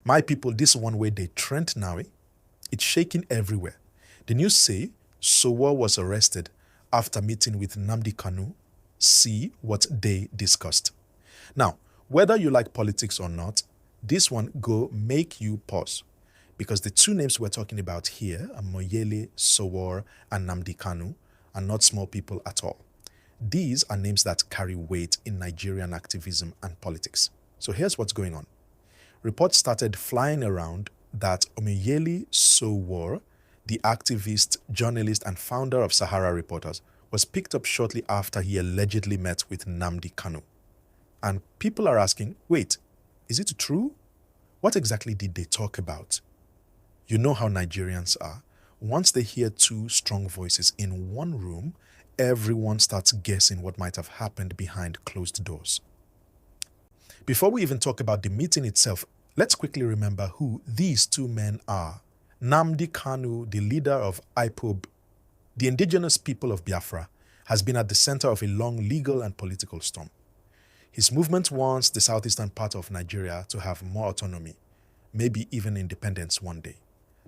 My people, this one way they trend now, it's shaking everywhere. The news say Sowore was arrested after meeting with Nnamdi Kanu. See what they discussed. Now, whether you like politics or not, this one go make you pause. Because the two names we're talking about here, Omoyele Sowore and Nnamdi Kanu, are not small people at all. These are names that carry weight in Nigerian activism and politics. So here's what's going on. Reports started flying around that Omoyele Sowore, the activist, journalist, and founder of Sahara Reporters, was picked up shortly after he allegedly met with Nnamdi Kanu. And people are asking, wait, is it true? What exactly did they talk about? You know how Nigerians are. Once they hear two strong voices in one room, everyone starts guessing what might have happened behind closed doors. Before we even talk about the meeting itself, let's quickly remember who these two men are. Nnamdi Kanu, the leader of IPOB, the indigenous people of Biafra, has been at the center of a long legal and political storm. His movement wants the southeastern part of Nigeria to have more autonomy, maybe even independence one day.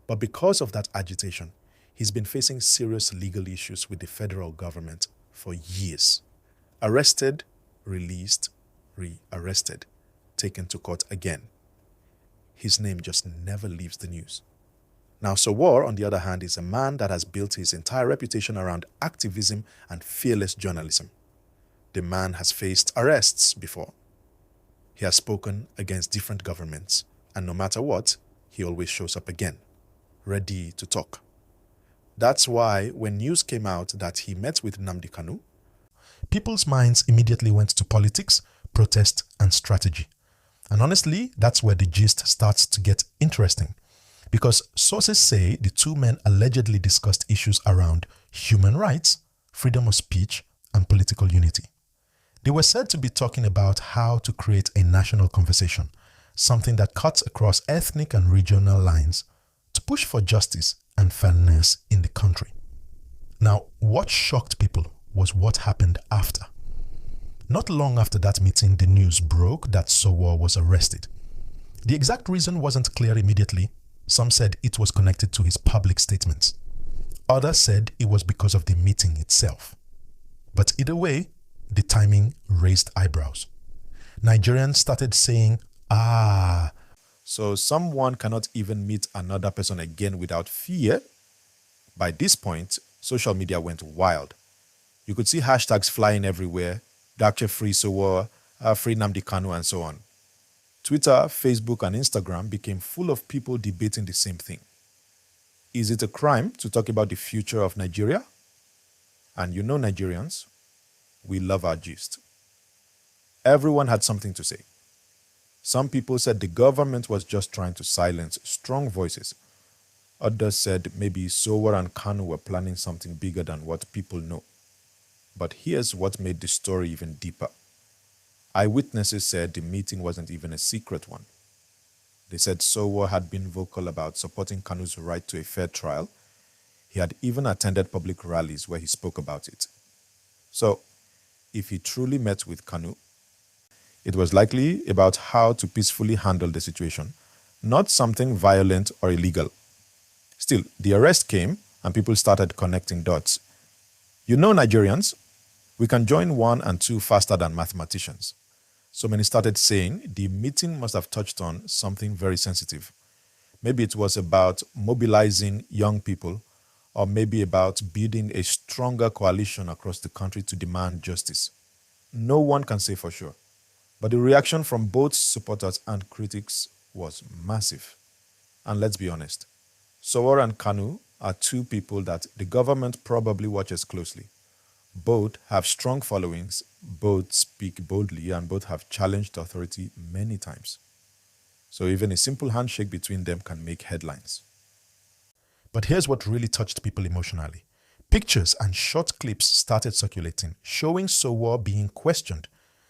But because of that agitation, he's been facing serious legal issues with the federal government for years. Arrested, released, re-arrested, taken to court again. His name just never leaves the news. Now, Sowore, on the other hand, is a man that has built his entire reputation around activism and fearless journalism. The man has faced arrests before. He has spoken against different governments, and no matter what, he always shows up again, ready to talk. That's why when news came out that he met with Nnamdi Kanu, people's minds immediately went to politics, protest, and strategy. And honestly, that's where the gist starts to get interesting. Because sources say the two men allegedly discussed issues around human rights, freedom of speech, and political unity. They were said to be talking about how to create a national conversation, something that cuts across ethnic and regional lines to push for justice and fairness in the country. Now, what shocked people was what happened after. Not long after that meeting, the news broke that Sowore was arrested. The exact reason wasn't clear immediately. Some said it was connected to his public statements. Others said it was because of the meeting itself. But either way, the timing raised eyebrows. Nigerians started saying, so someone cannot even meet another person again without fear? By this point, social media went wild. You could see hashtags flying everywhere, Dr. Free Sowore, Free Nnamdi Kanu, and so on. Twitter, Facebook, and Instagram became full of people debating the same thing. Is it a crime to talk about the future of Nigeria? And you know Nigerians, we love our gist. Everyone had something to say. Some people said the government was just trying to silence strong voices. Others said maybe Sowore and Kanu were planning something bigger than what people know. But here's what made the story even deeper. Eyewitnesses said the meeting wasn't even a secret one. They said Sowore had been vocal about supporting Kanu's right to a fair trial. He had even attended public rallies where he spoke about it. So, if he truly met with Kanu, it was likely about how to peacefully handle the situation, not something violent or illegal. Still, the arrest came and people started connecting dots. You know Nigerians, we can join 1 and 2 faster than mathematicians. So many started saying the meeting must have touched on something very sensitive. Maybe it was about mobilizing young people, or maybe about building a stronger coalition across the country to demand justice. No one can say for sure. But the reaction from both supporters and critics was massive. And let's be honest, Sowore and Kanu are two people that the government probably watches closely. Both have strong followings, both speak boldly, and both have challenged authority many times. So even a simple handshake between them can make headlines. But here's what really touched people emotionally. Pictures and short clips started circulating, showing Sowore being questioned.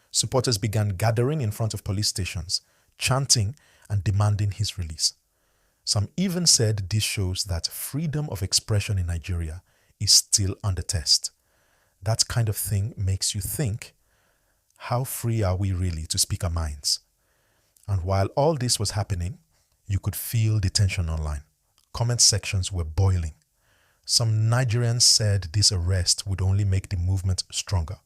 Supporters began gathering in front of police stations, chanting and demanding his release. Some even said this shows that freedom of expression in Nigeria is still under test. That kind of thing makes you think, how free are we really to speak our minds? And while all this was happening, You could feel the tension online. Comment sections were boiling. Some Nigerians said this arrest would only make the movement stronger,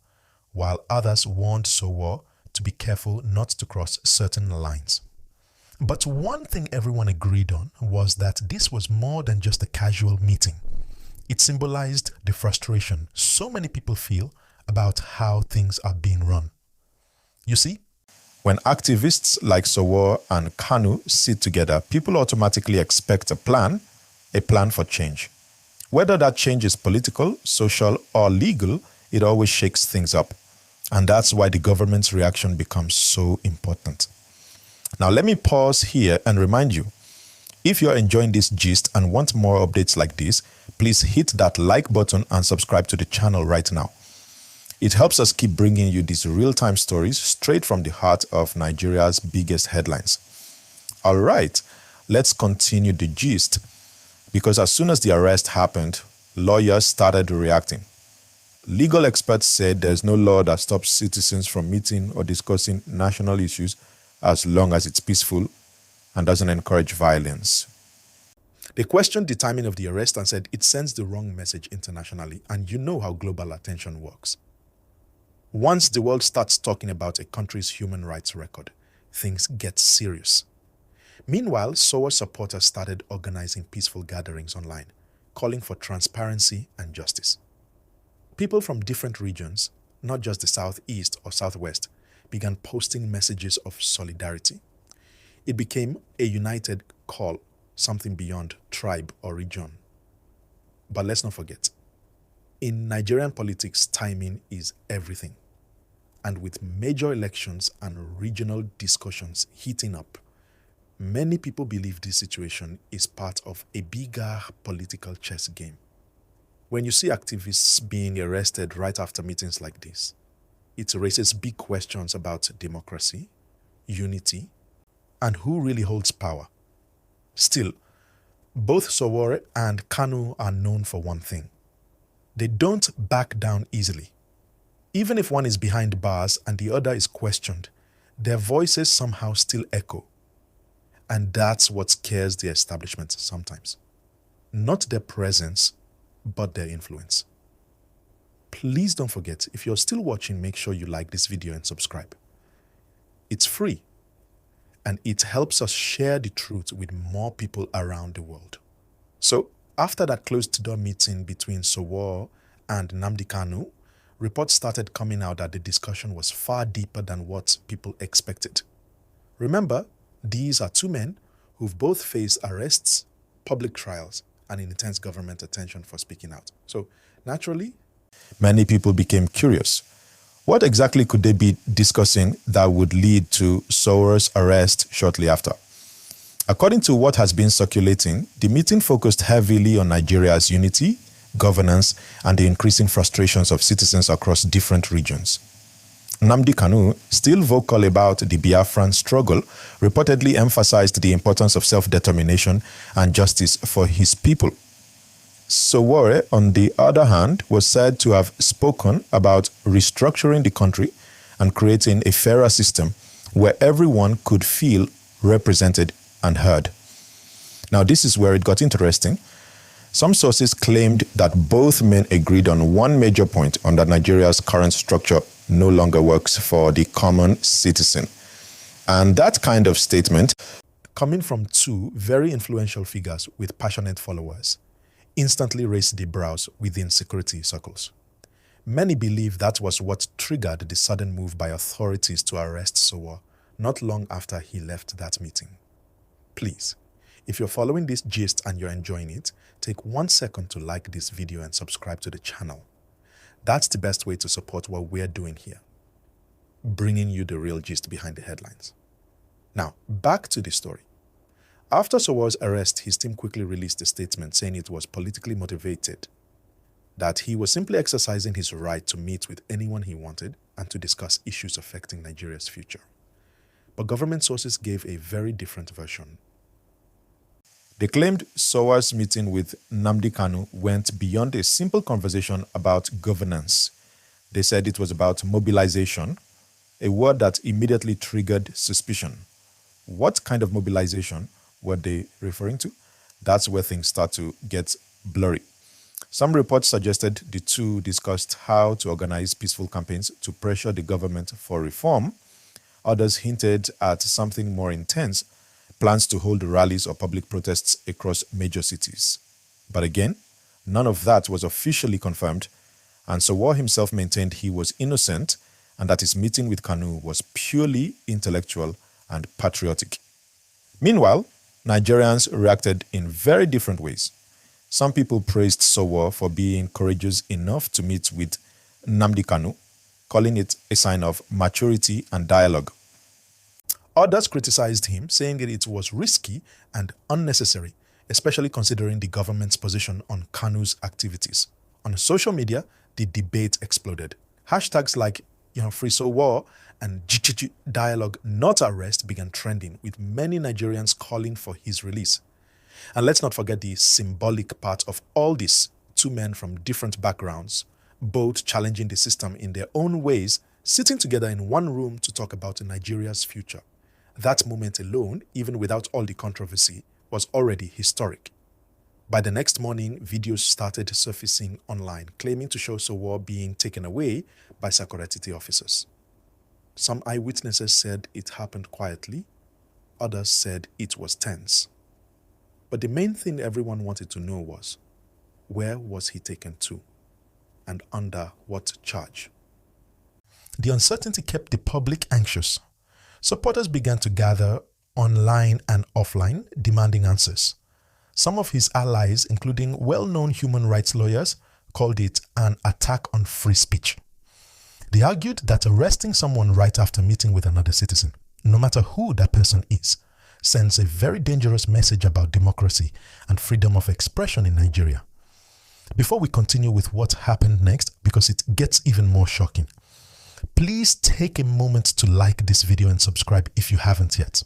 while others warned Sowore to be careful not to cross certain lines. But one thing everyone agreed on was that this was more than just a casual meeting. It symbolized the frustration so many people feel about how things are being run. You see, when activists like Sowore and Kanu sit together, people automatically expect a plan for change. Whether that change is political, social, or legal, it always shakes things up. And that's why the government's reaction becomes so important. Now, let me pause here and remind you, if you're enjoying this gist and want more updates like this, please hit that like button and subscribe to the channel right now. It helps us keep bringing you these real-time stories straight from the heart of Nigeria's biggest headlines. All right, let's continue the gist, because as soon as the arrest happened, lawyers started reacting. Legal experts said there's no law that stops citizens from meeting or discussing national issues as long as it's peaceful and doesn't encourage violence. They questioned the timing of the arrest and said it sends the wrong message internationally, and you know how global attention works. Once the world starts talking about a country's human rights record, things get serious. Meanwhile, Sowore supporters started organizing peaceful gatherings online, calling for transparency and justice. People from different regions, not just the southeast or southwest, began posting messages of solidarity. It became a united call, something beyond tribe or region. But let's not forget, in Nigerian politics, timing is everything. And with major elections and regional discussions heating up, many people believe this situation is part of a bigger political chess game. When you see activists being arrested right after meetings like this, it raises big questions about democracy, unity, and who really holds power. Still, both Sowore and Kanu are known for one thing. They don't back down easily. Even if one is behind bars and the other is questioned, their voices somehow still echo. And that's what scares the establishment sometimes. Not their presence, but their influence. Please don't forget, if you're still watching, make sure you like this video and subscribe. It's free, and it helps us share the truth with more people around the world. So, after that closed-door meeting between Sowore and Nnamdi Kanu, reports started coming out that the discussion was far deeper than what people expected. Remember, these are two men who've both faced arrests, public trials, and intense government attention for speaking out. So, naturally, many people became curious. What exactly could they be discussing that would lead to Sowore's arrest shortly after? According to what has been circulating, the meeting focused heavily on Nigeria's unity, governance, and the increasing frustrations of citizens across different regions. Nnamdi Kanu, still vocal about the Biafran struggle, reportedly emphasized the importance of self-determination and justice for his people. Sowore, on the other hand, was said to have spoken about restructuring the country and creating a fairer system where everyone could feel represented and heard. Now, this is where it got interesting. Some sources claimed that both men agreed on one major point, on that Nigeria's current structure no longer works for the common citizen. And that kind of statement, coming from two very influential figures with passionate followers, instantly raised the brows within security circles. Many believe that was what triggered the sudden move by authorities to arrest Sowore not long after he left that meeting. Please, if you're following this gist and you're enjoying it, take 1 second to like this video and subscribe to the channel. That's the best way to support what we're doing here, bringing you the real gist behind the headlines. Now, back to the story. After Sowore's arrest, his team quickly released a statement saying it was politically motivated, that he was simply exercising his right to meet with anyone he wanted and to discuss issues affecting Nigeria's future. But government sources gave a very different version. They claimed Sowore's meeting with Nnamdi Kanu went beyond a simple conversation about governance. They said it was about mobilization, a word that immediately triggered suspicion. What kind of mobilization were they referring to? That's where things start to get blurry. Some reports suggested the two discussed how to organize peaceful campaigns to pressure the government for reform. Others hinted at something more intense, plans to hold rallies or public protests across major cities. But again, none of that was officially confirmed, and Sowore himself maintained he was innocent and that his meeting with Kanu was purely intellectual and patriotic. Meanwhile, Nigerians reacted in very different ways. Some people praised Sowore for being courageous enough to meet with Nnamdi Kanu, calling it a sign of maturity and dialogue. Others criticized him, saying that it was risky and unnecessary, especially considering the government's position on Kanu's activities. On social media, the debate exploded. Hashtags like Free Sowore and dialogue not arrest began trending, with many Nigerians calling for his release. And let's not forget the symbolic part of all this: two men from different backgrounds, both challenging the system in their own ways, sitting together in one room to talk about Nigeria's future. That moment alone, even without all the controversy, was already historic. By the next morning, videos started surfacing online, claiming to show Sowore being taken away by security officers. Some eyewitnesses said it happened quietly. Others said it was tense. But the main thing everyone wanted to know was, where was he taken to? And under what charge? The uncertainty kept the public anxious. Supporters began to gather online and offline, demanding answers. Some of his allies, including well-known human rights lawyers, called it an attack on free speech. They argued that arresting someone right after meeting with another citizen, no matter who that person is, sends a very dangerous message about democracy and freedom of expression in Nigeria. Before we continue with what happened next, because it gets even more shocking, please take a moment to like this video and subscribe if you haven't yet.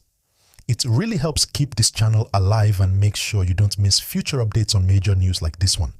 It really helps keep this channel alive and make sure you don't miss future updates on major news like this one.